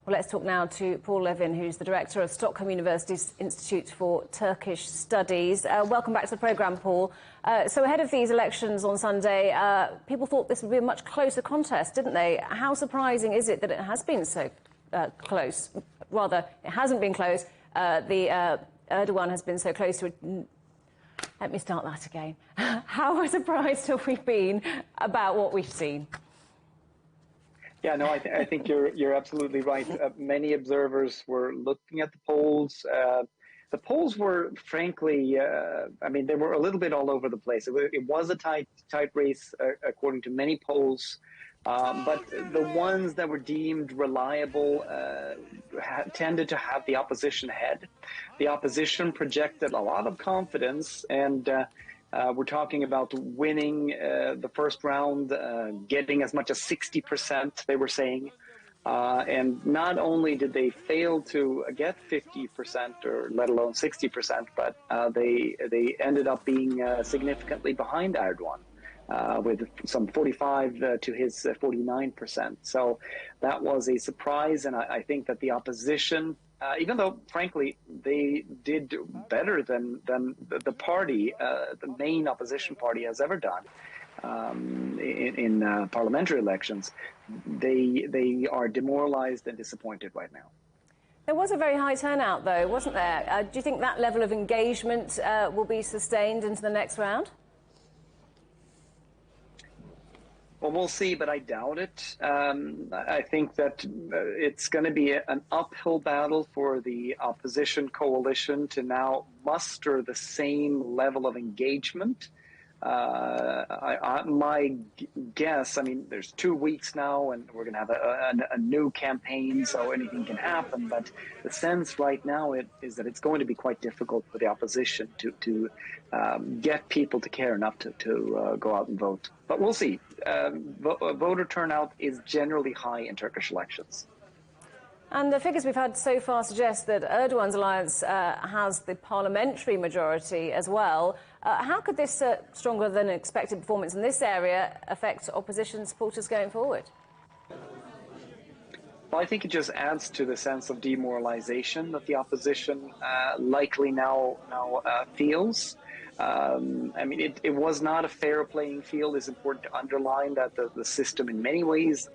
Well, let's talk now to Paul Levin, who's the director of Stockholm University's Institute for Turkish Studies. Welcome back to the programme, Paul. So ahead of these elections on Sunday, people thought this would be a much closer contest, didn't they? How surprising is it that it has been so close? Rather, it hasn't been close. Erdogan has been so close to it. Let me start that again. How surprised have we been about what we've seen? Yeah, no, I think you're absolutely right. Many observers were looking at the polls. The polls were, frankly, they were a little bit all over the place. It was a tight race, according to many polls. But the ones that were deemed reliable tended to have the opposition ahead. The opposition projected a lot of confidence, and we're talking about winning the first round, getting as much as 60%, they were saying. And not only did they fail to get 50% or let alone 60%, but they ended up being significantly behind Erdogan. With some 45 to his 49%. So that was a surprise, and I think that the opposition, even though, frankly, they did better than the party, the main opposition party has ever done in parliamentary elections, they are demoralized and disappointed right now. There was a very high turnout, though, wasn't there? Do you think that level of engagement will be sustained into the next round? Well, we'll see, but I doubt it. I think that it's going to be an uphill battle for the opposition coalition to now muster the same level of engagement. My guess, there's 2 weeks now, and we're going to have a new campaign, so anything can happen. But the sense right now is that it's going to be quite difficult for the opposition to get people to care enough to go out and vote. But we'll see. Voter turnout is generally high in Turkish elections. And the figures we've had so far suggest that Erdogan's alliance has the parliamentary majority as well. How could this stronger than expected performance in this area affect opposition supporters going forward? Well, I think it just adds to the sense of demoralization that the opposition likely now feels. It was not a fair playing field. It's important to underline that the system in many ways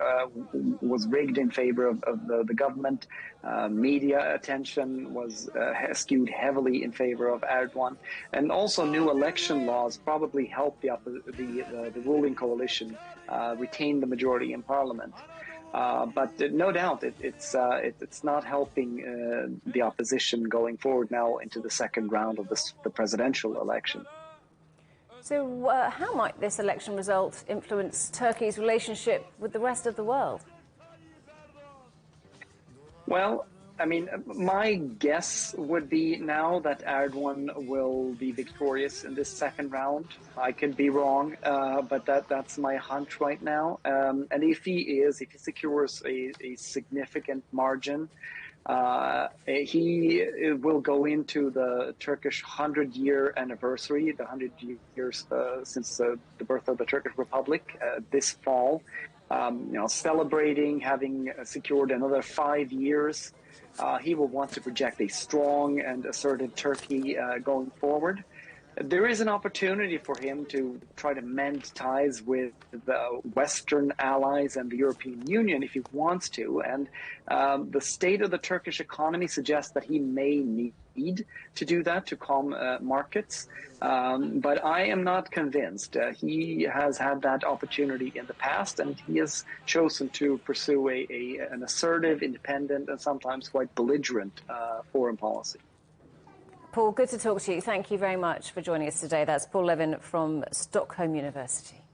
was rigged in favor of the government. Media attention was skewed heavily in favor of Erdogan. And also new election laws probably helped the ruling coalition retain the majority in parliament. But no doubt, it's not helping the opposition going forward now into the second round of the presidential election. So how might this election result influence Turkey's relationship with the rest of the world? Well, my guess would be now that Erdogan will be victorious in this second round. I could be wrong, but that's my hunch right now. And if he secures a significant margin, he will go into the Turkish 100-year anniversary, the 100 years since the birth of the Turkish Republic this fall, celebrating having secured another 5 years. He will want to project a strong and assertive Turkey going forward. There is an opportunity for him to try to mend ties with the Western allies and the European Union if he wants to. And the state of the Turkish economy suggests that he may need to do that to calm markets. But I am not convinced. He has had that opportunity in the past, and he has chosen to pursue an assertive, independent, and sometimes quite belligerent foreign policy. Paul, good to talk to you. Thank you very much for joining us today. That's Paul Levin from Stockholm University.